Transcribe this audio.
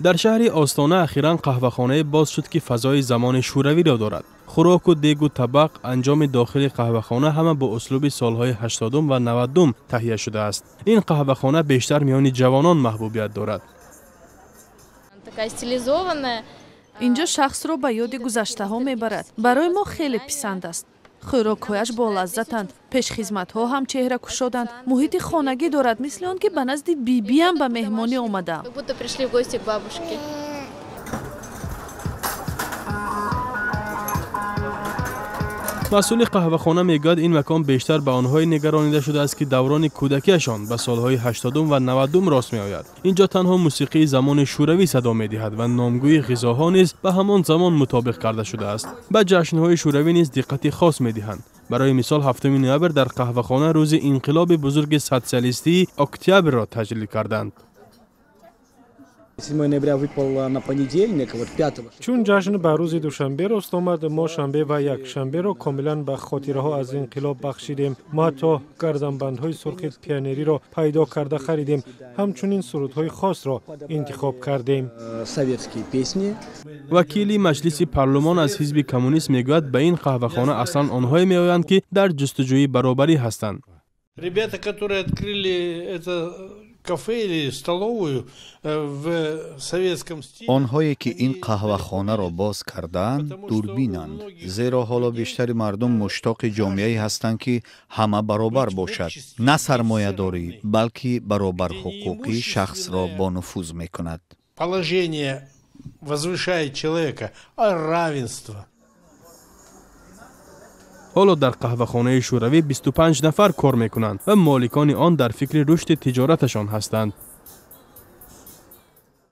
در شهر آستانه اخیراً قهوه‌خانه باز شد که فضای زمان شوروی را دارد. خوراک و دیگ و طبق انجام داخل قهوه‌خانه همه با اسلوب سالهای 80 و 90 تهیه شده است. این قهوه‌خانه بیشتر میان جوانان محبوبیت دارد. اینجا شخص را به یاد گذشته ها میبرد. برای ما خیلی پسند است. خوراک‌هایش با لذتند. پیشخدمت‌ها هم چهره کشادند. محیط خانگی دارد، مثل آن که به نزد بیبی هم به مهمانی آمدم. مسئول قهوه‌خانه میگوید این مکان بیشتر به آنهای نگرانیده شده است که دوران کودکیشان به سالهای 80 و 90 راست می‌آید. اینجا تنها موسیقی زمان شوروی صدا می‌دهد و نامگوی غذاها نیز به همان زمان مطابق کرده شده است. به جشن‌های شوروی نیز دقت خاص می‌دهند. برای مثال 7 نوامبر در قهوه‌خانه روز انقلاب بزرگ سوسیالیستی اکتبر را تجلیل کردند. چون جشن به روز دوشنبه راست آمد، ما شنبه و یک شنبه را کاملا به خاطره ها از انقلاب بخشیدیم. ما تا گردنبندهای سرخ پیانری را پیدا کرده خریدیم. همچنین سرودهای خاص را انتخاب کردیم. وکیلی مجلس پارلمان از حزب کمونیست میگوید به این قهوه‌خانه اصلا آنهایی میآیند که در جستجوی برابری هستند. آنهایی که این قهوه‌خانه را باز کردند دوربینند، زیرا حالا بیشتر مردم مشتاق جامعه‌ای هستند که همه برابر باشد، نه سرمایه‌داری بلکه برابر حقوقی شخص را با نفوذ می‌کند. حالا در قهوه‌خانه شوروی 25 نفر کار میکنند و مالکان آن در فکر رشد تجارتشان هستند.